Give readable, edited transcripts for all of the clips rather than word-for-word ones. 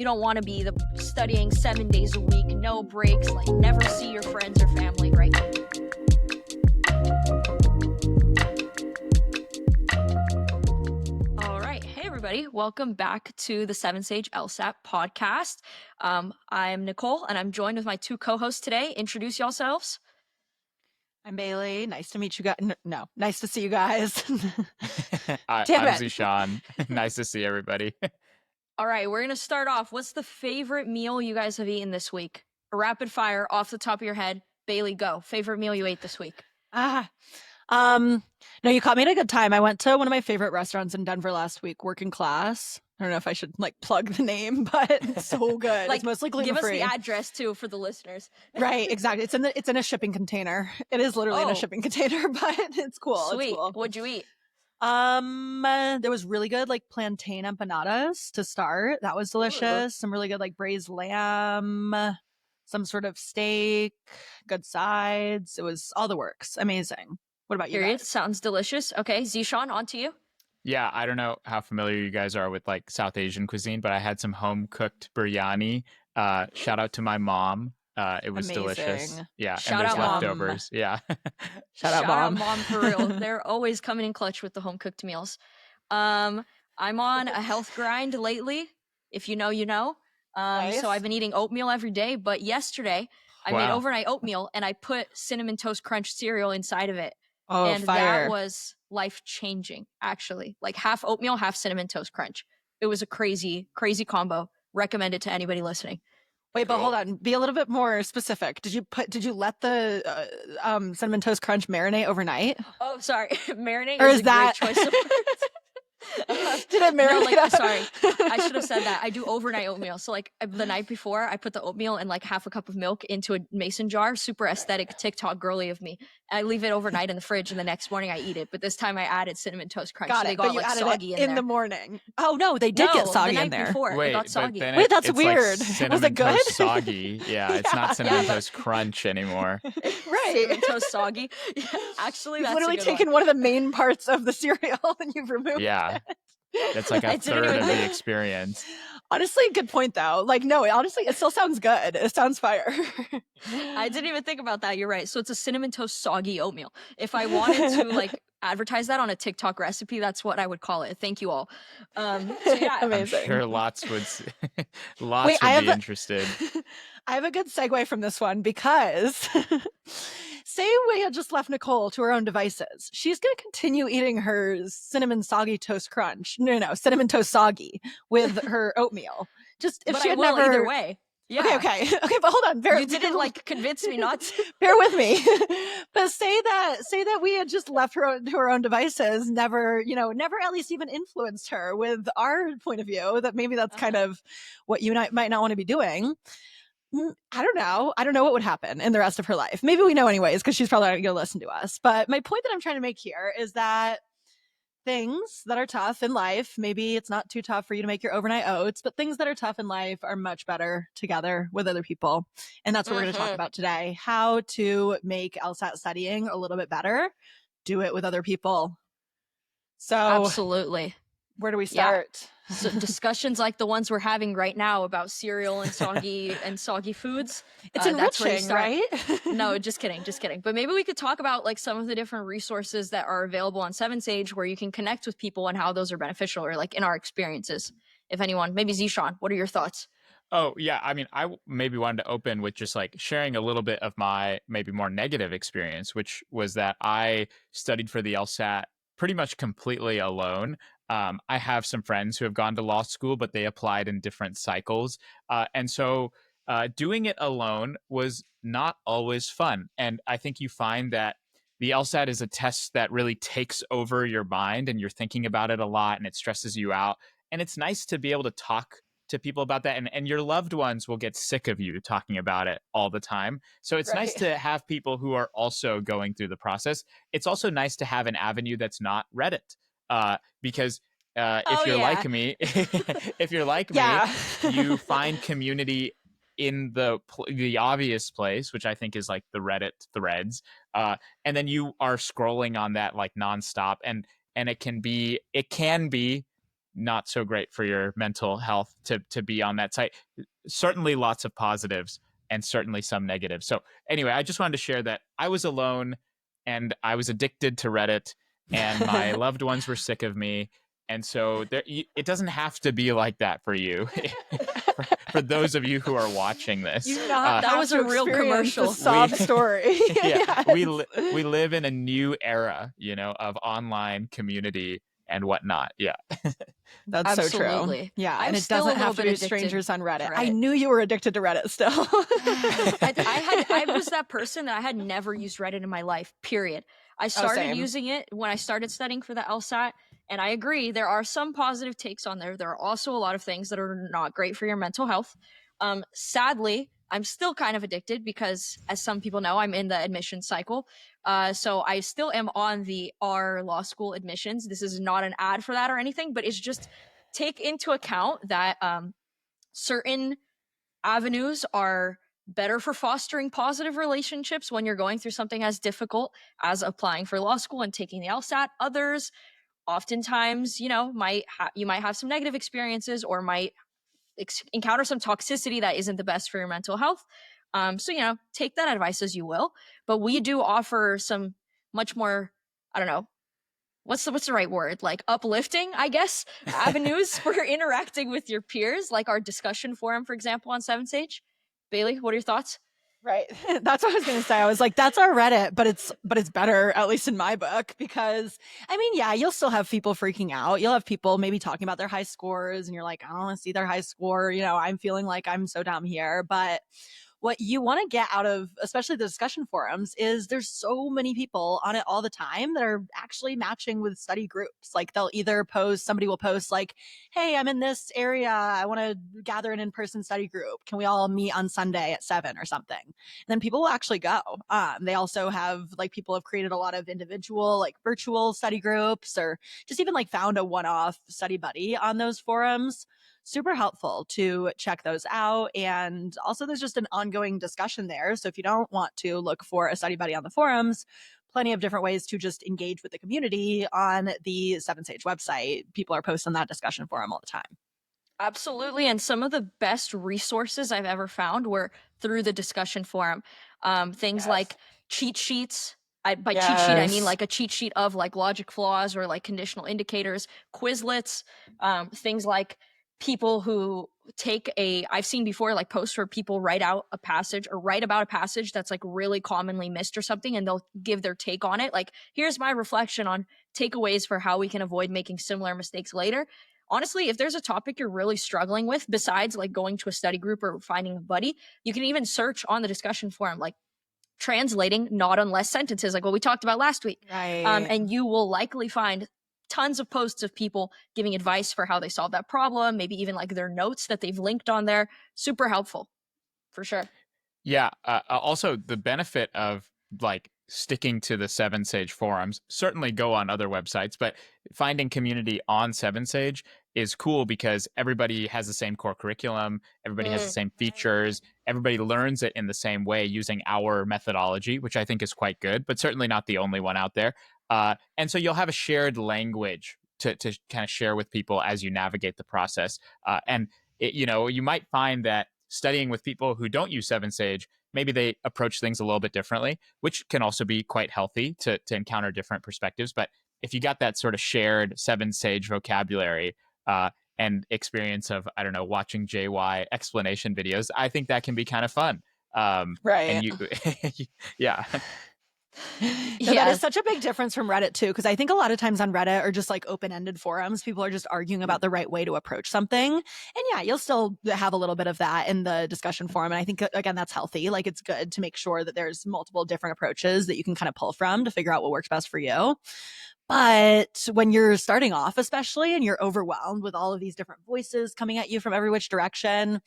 You don't want to be the studying 7 days a week, no breaks, like never see your friends or family, right? All right. Hey, everybody. Welcome back to the 7Sage LSAT Podcast. I'm Nicole, and I'm joined with my two co-hosts today. Introduce yourselves. I'm Bailey. Nice to meet you guys. No, nice to see you guys. I'm ZeSean. Nice to see everybody. All right, we're going to start off. What's the favorite meal you guys have eaten this week? A rapid fire off the top of your head. Bailey, go. Favorite meal you ate this week? No, you caught me at a good time. I went to one of my favorite restaurants in Denver last week, Working Class. I don't know if I should plug the name, but it's so good. It's mostly gluten-free. Give us the address too for the listeners. Right, exactly. It's in a shipping container. It is literally in a shipping container, but it's cool. Sweet. It's cool. What'd you eat? There was really good plantain empanadas to start. That was delicious. Some really good braised lamb, some sort of steak, good sides. It was all the works. Amazing. What about you guys? Sounds delicious. Okay, ZeSean, on to you. Yeah, I don't know how familiar you guys are with South Asian cuisine, but I had some home cooked biryani. Shout out to my mom. It was Amazing. Delicious. Yeah, Shout and there's out, leftovers. Mom. Yeah. Shout out, Mom, for real. They're always coming in clutch with the home cooked meals. I'm on a health grind lately. If you know, you know. Nice. So I've been eating oatmeal every day, but yesterday I made overnight oatmeal and I put Cinnamon Toast Crunch cereal inside of it. Oh, and fire. that was life-changing, actually. Half oatmeal, half Cinnamon Toast Crunch. It was a crazy, crazy combo. Recommend it to anybody listening. Wait, but hold on. Be a little bit more specific. Did you let the Cinnamon Toast Crunch marinate overnight? Oh, sorry. Marinate or is a that... great choice of words. Did it marinate? No, sorry. I should have said that. I do overnight oatmeal. So the night before, I put the oatmeal and half a cup of milk into a mason jar. Super aesthetic TikTok girly of me. I leave it overnight in the fridge, and the next morning I eat it. But this time I added Cinnamon Toast Crunch. Got so it. they got but you added soggy it in there. the morning. Oh no, they did get soggy the in there. Before, Wait, it got soggy. Wait, that's weird. Cinnamon Was it good? Toast soggy. Yeah, it's not Cinnamon Toast Crunch anymore. Right. Cinnamon Toast soggy. Yeah, actually, that's literally a good taken one of the main parts of the cereal and you've removed it. That's a third of the experience. Honestly, good point though. Honestly, it still sounds good. It sounds fire. I didn't even think about that. You're right. So it's a cinnamon toast soggy oatmeal. If I wanted to advertise that on a TikTok recipe, that's what I would call it. Thank you all. So yeah, amazing. I'm sure lots would be interested. I have a good segue from this one because say we had just left Nicole to her own devices. She's going to continue eating her cinnamon soggy toast crunch. No, cinnamon toast soggy with her oatmeal. Just if but she had I will never either way. Yeah. Okay, but hold on. You didn't convince me not to. Bear with me. But say that we had just left her to her own devices, never at least even influenced her with our point of view, that maybe that's kind of what you might not want to be doing. I don't know what would happen in the rest of her life. Maybe we know anyways, because she's probably not going to listen to us. But my point that I'm trying to make here is that things that are tough in life, maybe it's not too tough for you to make your overnight oats, but things that are tough in life are much better together with other people. And that's what we're going to talk about today. How to make LSAT studying a little bit better. Do it with other people. So absolutely. Where do we start? Yeah. So discussions like the ones we're having right now about cereal and soggy foods. It's enriching, right? No, just kidding. But maybe we could talk about some of the different resources that are available on 7Sage where you can connect with people and how those are beneficial, or in our experiences. If anyone, maybe ZeSean, what are your thoughts? Oh, yeah. I mean, I maybe wanted to open with just sharing a little bit of my maybe more negative experience, which was that I studied for the LSAT pretty much completely alone. I have some friends who have gone to law school, but they applied in different cycles. And so doing it alone was not always fun. And I think you find that the LSAT is a test that really takes over your mind and you're thinking about it a lot and it stresses you out. And it's nice to be able to talk to people about that. And your loved ones will get sick of you talking about it all the time. So it's nice to have people who are also going through the process. It's also nice to have an avenue that's not Reddit. Because if you're like me, you find community in the obvious place, which I think is the Reddit threads, and then you are scrolling on that nonstop, and it can be not so great for your mental health to be on that site. Certainly lots of positives and certainly some negatives. So anyway, I just wanted to share that I was alone and I was addicted to Reddit and my loved ones were sick of me. And so it doesn't have to be like that for you. for those of you who are watching this, that was a real commercial. Sob story. Yeah, we live in a new era, of online community and whatnot. Yeah. That's Absolutely. So true. Yeah. I'm and it still doesn't a have to little be bit strangers on Reddit. to I Reddit. knew you were addicted to Reddit still. I was that person that I had never used Reddit in my life, period. I started same. using it when I started studying for the LSAT, and I agree, there are some positive takes on there. There are also a lot of things that are not great for your mental health. Sadly, I'm still kind of addicted because, as some people know, I'm in the admission cycle. So I still am on the R law school admissions. This is not an ad for that or anything, but it's just take into account that certain avenues are better for fostering positive relationships when you're going through something as difficult as applying for law school and taking the LSAT. Others, oftentimes, you might have some negative experiences or might encounter some toxicity that isn't the best for your mental health. So, take that advice as you will. But we do offer some much more, I don't know, what's the right word? Like uplifting, I guess, avenues for interacting with your peers, like our discussion forum, for example, on 7Sage. Bailey, what are your thoughts? Right. That's what I was going to say. I was like, that's our Reddit, but it's better, at least in my book, because yeah, you'll still have people freaking out. You'll have people maybe talking about their high scores and you're like, I don't want to see their high score. I'm feeling like I'm so dumb here. But what you want to get out of, especially the discussion forums, is there's so many people on it all the time that are actually matching with study groups. Like somebody will post like, hey, I'm in this area. I want to gather an in-person study group. Can we all meet on Sunday at 7 or something? And then people will actually go. They also have people have created a lot of individual, virtual study groups, or just even found a one-off study buddy on those forums. Super helpful to check those out. And also there's just an ongoing discussion there. So if you don't want to look for a study buddy on the forums, plenty of different ways to just engage with the community on the 7Sage website. People are posting that discussion forum all the time. Absolutely. And some of the best resources I've ever found were through the discussion forum. Things like cheat sheets. By cheat sheet, I mean a cheat sheet of logic flaws or conditional indicators, Quizlets, things like people who I've seen before posts where people write out a passage or write about a passage that's really commonly missed or something, and they'll give their take on it. Here's my reflection on takeaways for how we can avoid making similar mistakes later. Honestly, if there's a topic you're really struggling with, besides going to a study group or finding a buddy, you can even search on the discussion forum, translating not unless sentences, like what we talked about last week. Right. And you will likely find tons of posts of people giving advice for how they solve that problem, maybe even their notes that they've linked on there. Super helpful, for sure. Yeah. Also, the benefit of sticking to the 7Sage forums, certainly go on other websites, but finding community on 7Sage is cool because everybody has the same core curriculum, everybody has the same features, everybody learns it in the same way using our methodology, which I think is quite good, but certainly not the only one out there. And so you'll have a shared language to kind of share with people as you navigate the process. And you might find that studying with people who don't use 7Sage, maybe they approach things a little bit differently, which can also be quite healthy to encounter different perspectives. But if you got that sort of shared 7Sage vocabulary and experience of, I don't know, watching JY explanation videos, I think that can be kind of fun. Right. And yeah. No, that is such a big difference from Reddit too, because I think a lot of times on Reddit or just open-ended forums, people are just arguing about the right way to approach something. And yeah, you'll still have a little bit of that in the discussion forum. And I think, again, that's healthy. It's good to make sure that there's multiple different approaches that you can kind of pull from to figure out what works best for you. But when you're starting off, especially, and you're overwhelmed with all of these different voices coming at you from every which direction,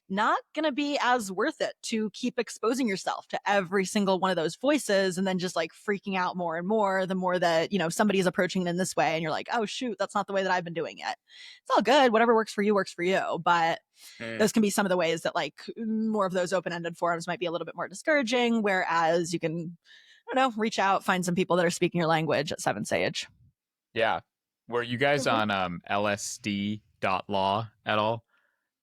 not going to be as worth it to keep exposing yourself to every single one of those voices and then just freaking out more and more the more that, somebody's approaching it in this way and you're like, oh, shoot, that's not the way that I've been doing it. It's all good. Whatever works for you works for you. But those can be some of the ways that more of those open-ended forums might be a little bit more discouraging, whereas you can, I don't know, reach out, find some people that are speaking your language at 7Sage. Yeah. Were you guys on LSD.law at all?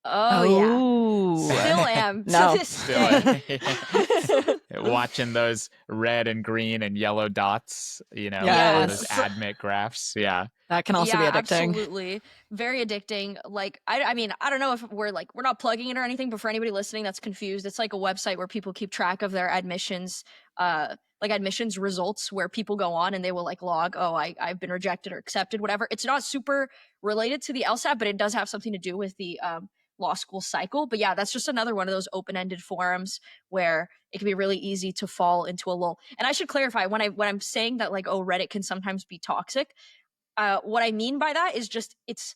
Oh yeah. Oh, Still am No. to this Still day. watching those red and green and yellow dots, or those Yes. admit graphs. Yeah. that can also be Yeah, addicting. absolutely. Very addicting. Like, I mean, I don't know if we're not plugging it or anything, but for anybody listening that's confused, it's like a website where people keep track of their admissions, like admissions results, where people go on and they will like log, oh, I've been rejected or accepted, whatever. It's not super related to the LSAT, but it does have something to do with the law school cycle. But yeah, that's just another one of those open-ended forums where it can be really easy to fall into a lull. And I should clarify, when I'm saying that, like, oh, Reddit can sometimes be toxic, what I mean by that is just it's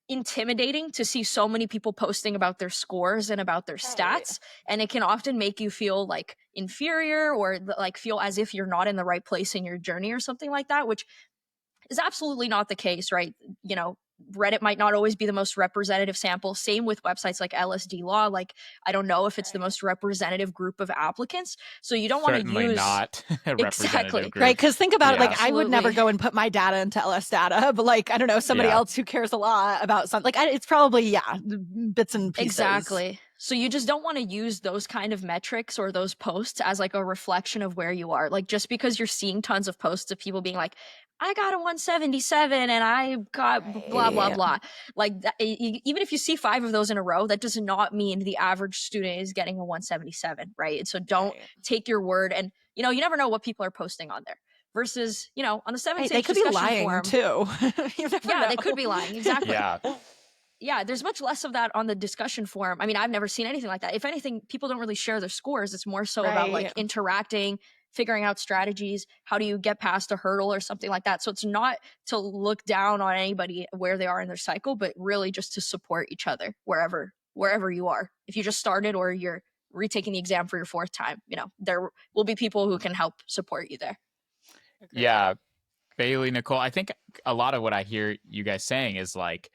intimidating to see so many people posting about their scores and about their stats, and it can often make you feel like inferior or like feel as if you're not in the right place in your journey or something like that, which is absolutely not the case, right? Reddit might not always be the most representative sample. Same with websites like LSD Law. Like, I don't know if it's the most representative group of applicants. So you don't want to Certainly use not a representative Exactly. group. Right, because think about it, Yeah. like I would never go and put my data into LS data, but like I don't know, somebody Yeah. else who cares a lot about something, like it's probably bits and pieces. Exactly. So you just don't want to use those kind of metrics or those posts as like a reflection of where you are. Like, just because you're seeing tons of posts of people being like, I got a 177 and I got blah, blah, Right. blah. Like that, even if you see 5 of those in a row, that does not mean the average student is getting a 177, right? And so don't take your word, and you never know what people are posting on there. Versus, on the 7Sage They could be discussion lying forum, too. You never yeah, they know. could be lying. Exactly. Yeah. Yeah, there's much less of that on the discussion forum. I mean, I've never seen anything like that. If anything, people don't really share their scores. It's more so about like Right. interacting, figuring out strategies. How do you get past a hurdle or something like that? So it's not to look down on anybody where they are in their cycle, but really just to support each other wherever you are. If you just started or you're retaking the exam for your 4th time, there will be people who can help support you there. Yeah. Bailey, Nicole, I think a lot of what I hear you guys saying is like,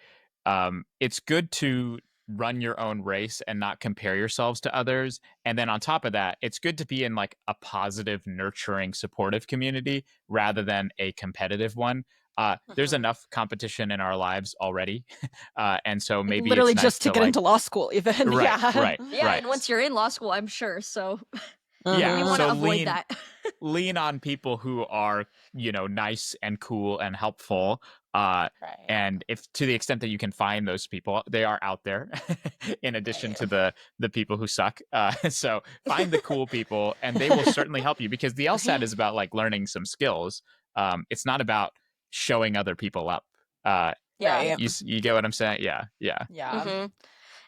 it's good to run your own race and not compare yourselves to others. And then on top of that, it's good to be in like a positive, nurturing, supportive community rather than a competitive one. There's enough competition in our lives already. And so maybe literally it's nice just to get like, into law school even. right, Yeah. right, Yeah, right. and once you're in law school, I'm sure. So Yeah, you want so to avoid that. lean on people who are, nice and cool and helpful. And if to the extent that you can find those people, they are out there in addition to the people who suck. So find the cool people and they will certainly help you, because the LSAT is about like learning some skills. It's not about showing other people up. Yeah. You get what I'm saying? Yeah. Mm-hmm.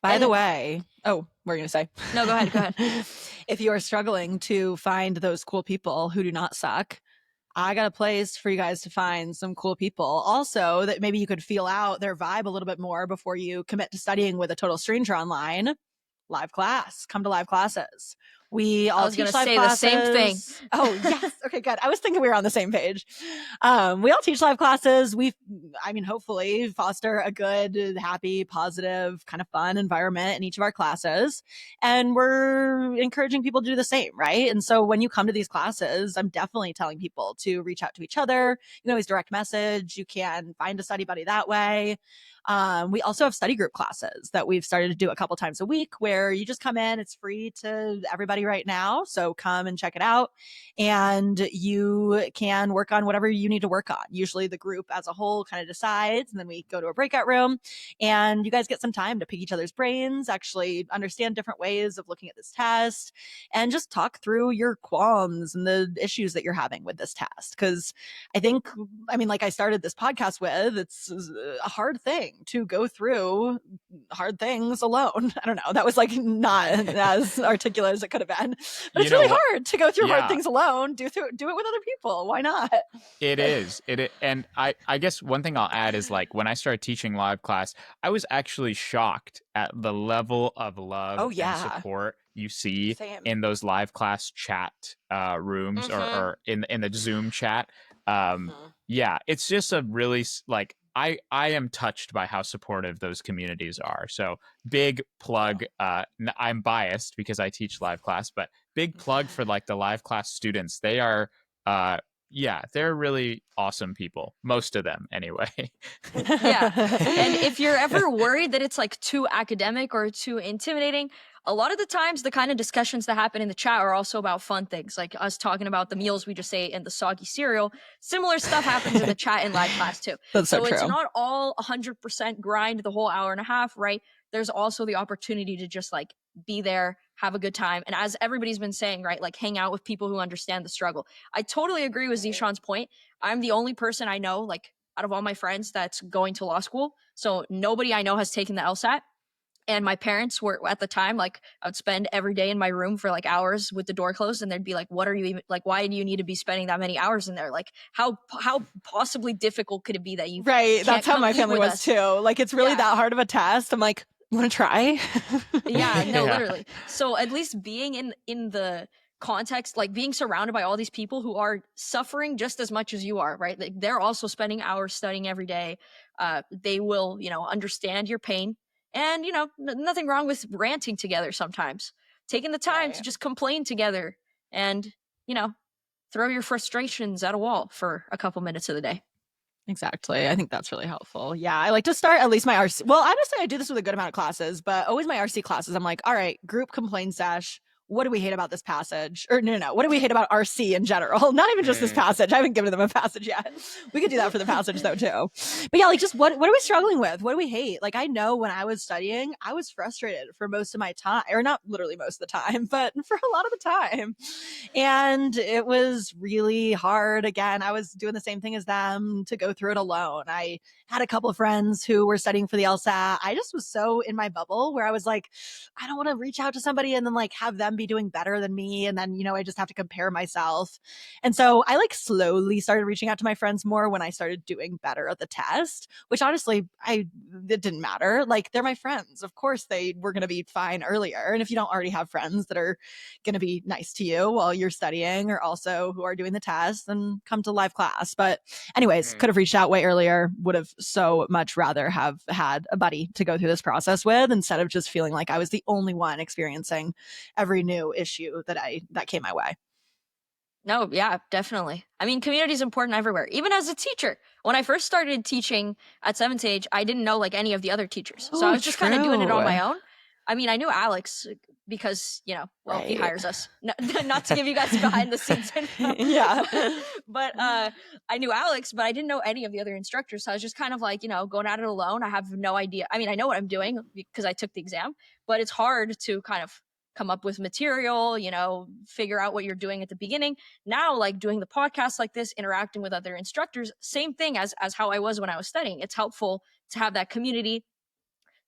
By the way, what were you going to say? No, go ahead. If you are struggling to find those cool people who do not suck, I got a place for you guys to find some cool people. Also, that maybe you could feel out their vibe a little bit more before you commit to studying with a total stranger online. Live class. Come to live classes. We all was teach gonna live say the classes. same thing. Oh, yes. Okay, good. I was thinking we were on the same page. We all teach live classes. Hopefully foster a good, happy, positive, kind of fun environment in each of our classes. And we're encouraging people to do the same, right? And so when you come to these classes, I'm definitely telling people to reach out to each other. You can always direct message. You can find a study buddy that way. We also have study group classes that we've started to do a couple times a week, where you just come in. It's free to everybody right now. So come and check it out, and you can work on whatever you need to work on. Usually the group as a whole kind of decides, and then we go to a breakout room and you guys get some time to pick each other's brains, actually understand different ways of looking at this test, and just talk through your qualms and the issues that you're having with this test. Because like I started this podcast with, it's a hard thing to go through hard things alone. I don't know. That was like not as articulate as it could have been, but it's really hard to go through hard things alone. Do it with other people. Why not? It is. And I guess one thing I'll add is, like, when I started teaching live class, I was actually shocked at the level of love and support you see in those live class chat rooms or in the Zoom chat. Yeah, it's just a really like, I am touched by how supportive those communities are. So big plug. I'm biased because I teach live class, but big plug for like the live class students. They are yeah, they're really awesome people. Most of them anyway. Yeah. And if you're ever worried that it's like too academic or too intimidating, a lot of the times the kind of discussions that happen in the chat are also about fun things, like us talking about the meals we just ate and the soggy cereal. Similar stuff happens in the chat in live class too. That's so It's true. not all 100% grind the whole hour and a half, right? There's also the opportunity to just like be there, have a good time. And as everybody's been saying, right, like hang out with people who understand the struggle. I totally agree with ZeSean's point. I'm the only person I know, like out of all my friends, that's going to law school. So nobody I know has taken the LSAT. And my parents were at the time, like I would spend every day in my room for like hours with the door closed, and they'd be like, what are you even like, why do you need to be spending that many hours in there? Like how possibly difficult could it be that you Right. That's how my family was too. Like it's really that hard of a test. I'm like, want to try? Yeah, no, Yeah. literally. So at least being in the context, like being surrounded by all these people who are suffering just as much as you are, right? Like they're also spending hours studying every day. They will, understand your pain. And, nothing wrong with ranting together sometimes. Taking the time to just complain together and, throw your frustrations at a wall for a couple minutes of the day. Exactly. I think that's really helpful. Yeah. I like to start at least my RC. Well, honestly, I do this with a good amount of classes, but always my RC classes, I'm like, all right, group complaint sesh. What do we hate about this passage? Or no. What do we hate about RC in general? Not even just this passage. I haven't given them a passage yet. We could do that for the passage though, too. But yeah, like just what are we struggling with? What do we hate? Like I know when I was studying, I was frustrated for most of my time, or not literally most of the time, but for a lot of the time. And it was really hard. Again, I was doing the same thing as them to go through it alone. I had a couple of friends who were studying for the LSAT. I just was so in my bubble where I was like, I don't want to reach out to somebody and then like have them be doing better than me. And then, I just have to compare myself. And so I like slowly started reaching out to my friends more when I started doing better at the test, which honestly, it didn't matter. Like they're my friends. Of course they were going to be fine earlier. And if you don't already have friends that are going to be nice to you while you're studying or also who are doing the test, then come to live class. But anyways, could have reached out way earlier, would have so much rather have had a buddy to go through this process with instead of just feeling like I was the only one experiencing every new issue that came my way. No, yeah, definitely. I mean, community is important everywhere. Even as a teacher, when I first started teaching at 7Sage, I didn't know like any of the other teachers. So I was just kind of doing it on my own. I mean, I knew Alex because, he hires us. Not to give you guys behind the scenes info. Yeah. But I knew Alex, but I didn't know any of the other instructors. So I was just kind of like, going at it alone. I have no idea. I mean, I know what I'm doing because I took the exam, but it's hard to kind of come up with material, figure out what you're doing at the beginning. Now, like doing the podcast like this, interacting with other instructors, same thing as how I was when I was studying. It's helpful to have that community,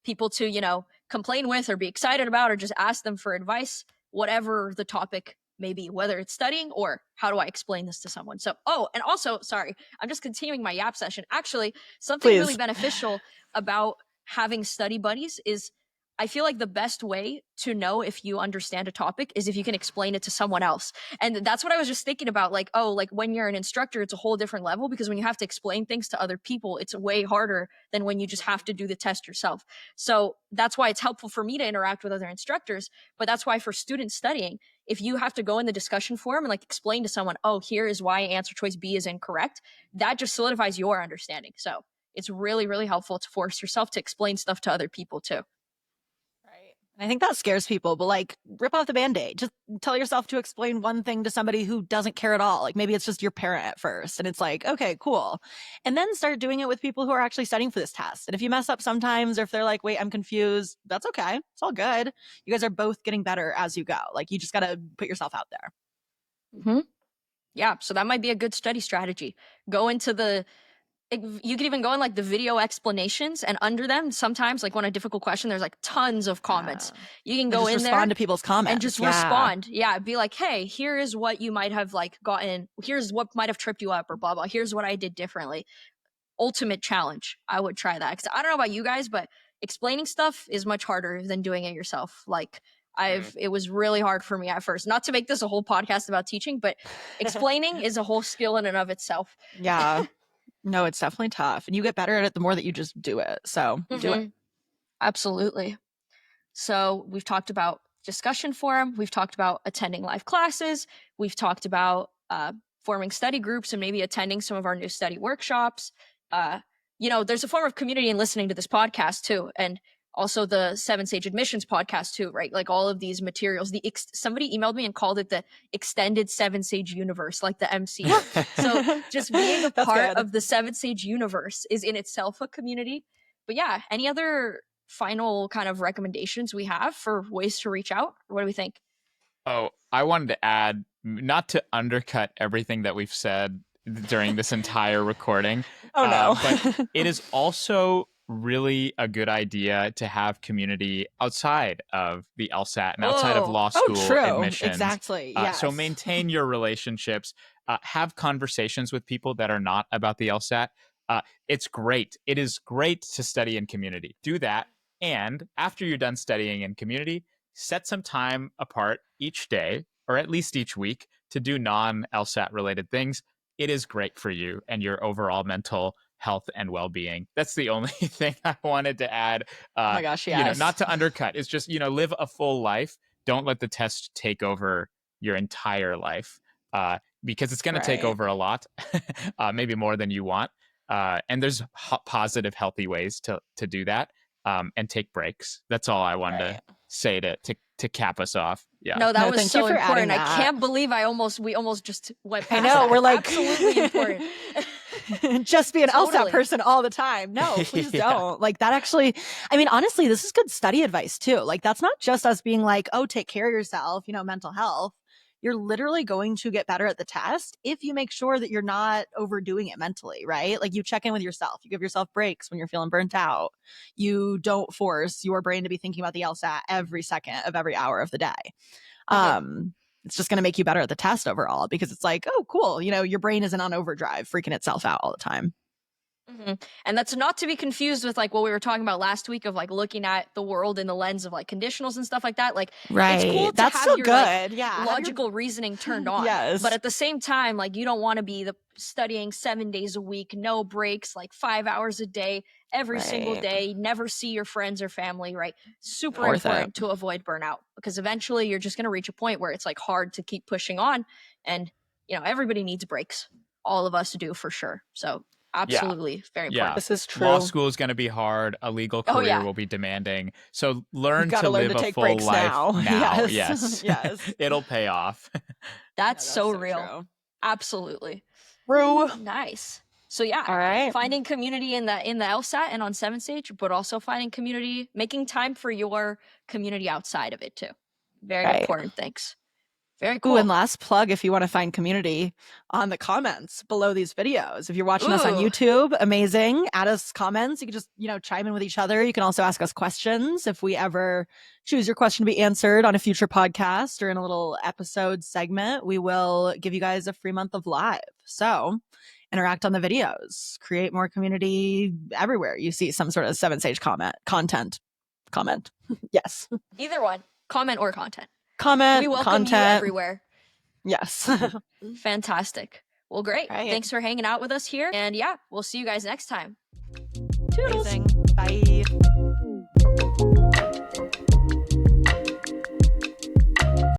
people to, complain with or be excited about or just ask them for advice, whatever the topic may be, whether it's studying or how do I explain this to someone. So, and also, sorry, I'm just continuing my yap session. Actually, something really beneficial about having study buddies is I feel like the best way to know if you understand a topic is if you can explain it to someone else. And that's what I was just thinking about. Like, like when you're an instructor, it's a whole different level because when you have to explain things to other people, it's way harder than when you just have to do the test yourself. So that's why it's helpful for me to interact with other instructors. But that's why for students studying, if you have to go in the discussion forum and like explain to someone, here is why answer choice B is incorrect, that just solidifies your understanding. So it's really, really helpful to force yourself to explain stuff to other people too. I think that scares people, but like rip off the Band-Aid. Just tell yourself to explain one thing to somebody who doesn't care at all. Like maybe it's just your parent at first and it's like, okay, cool. And then start doing it with people who are actually studying for this test. And if you mess up sometimes, or if they're like, wait, I'm confused, that's okay. It's all good. You guys are both getting better as you go. Like you just got to put yourself out there. Mm-hmm. Yeah. So that might be a good study strategy. Go into you could even go in like the video explanations and under them, sometimes like when a difficult question, there's like tons of comments. You can go in there, respond to people's comments and just respond. Yeah. Be like, hey, here is what you might have like gotten. Here's what might have tripped you up or blah, blah. Here's what I did differently. Ultimate challenge. I would try that. 'Cause I don't know about you guys, but explaining stuff is much harder than doing it yourself. Like it was really hard for me at first, not to make this a whole podcast about teaching, but explaining is a whole skill in and of itself. Yeah. No, it's definitely tough. And you get better at it the more that you just do it. So do it. Absolutely. So we've talked about discussion forum. We've talked about attending live classes. We've talked about forming study groups and maybe attending some of our new study workshops. There's a form of community in listening to this podcast too. And also the 7Sage admissions podcast too, right? Like all of these materials, somebody emailed me and called it the extended 7Sage universe, like the MC. So just being a part of the 7Sage universe is in itself a community. But yeah, any other final kind of recommendations we have for ways to reach out? What do we think? Oh, I wanted to add, not to undercut everything that we've said during this entire recording. Oh no. But it is also really a good idea to have community outside of the LSAT and outside of law school admissions. Exactly. Yes. So maintain your relationships, have conversations with people that are not about the LSAT. It's great. It is great to study in community. Do that. And after you're done studying in community, set some time apart each day, or at least each week, to do non-LSAT related things. It is great for you and your overall mental health and well-being. That's the only thing I wanted to add. Oh my gosh, yes. Not to undercut. It's just, live a full life. Don't let the test take over your entire life, because it's going to take over a lot, maybe more than you want. And there's positive, healthy ways to do that, and take breaks. That's all I wanted to say to cap us off. Yeah. No, that was so important. I can't believe we almost just went past I know, that. we're like absolutely important. Just be an LSAT person all the time. No, please don't. Like that actually, I mean, honestly, this is good study advice too. Like that's not just us being like, oh, take care of yourself, mental health. You're literally going to get better at the test if you make sure that you're not overdoing it mentally, right? Like you check in with yourself. You give yourself breaks when you're feeling burnt out. You don't force your brain to be thinking about the LSAT every second of every hour of the day. It's just going to make you better at the test overall, because it's like, oh, cool. Your brain isn't on overdrive, freaking itself out all the time. Mm-hmm. And that's not to be confused with like what we were talking about last week of like looking at the world in the lens of like conditionals and stuff like that. Like, it's cool to that's have so your good. logical reasoning turned on. Yes. But at the same time, like you don't want to be studying 7 days a week, no breaks, like 5 hours a day, every single day, never see your friends or family, right? Super important to avoid burnout, because eventually you're just going to reach a point where it's like hard to keep pushing on. And, everybody needs breaks. All of us do for sure. So absolutely. Very important. Yeah. This is true. Law school is going to be hard. A legal career will be demanding. So learn to live a full life now. Yes. It'll pay off. That's so real. True. Absolutely. True. Nice. So yeah, all right. Finding community in the LSAT and on 7Sage, but also finding community, making time for your community outside of it too. Very important things. Very cool. Ooh, and last plug, if you want to find community, on the comments below these videos. If you're watching us on YouTube, amazing. Add us comments. You can just, chime in with each other. You can also ask us questions. If we ever choose your question to be answered on a future podcast or in a little episode segment, we will give you guys a free month of live. So interact on the videos, create more community everywhere you see some sort of 7Sage content. Yes. Either one, comment or content. We welcome you everywhere. Yes. Fantastic. Well, great. Right. Thanks for hanging out with us here. And yeah, we'll see you guys next time. Toodles. Amazing. Bye.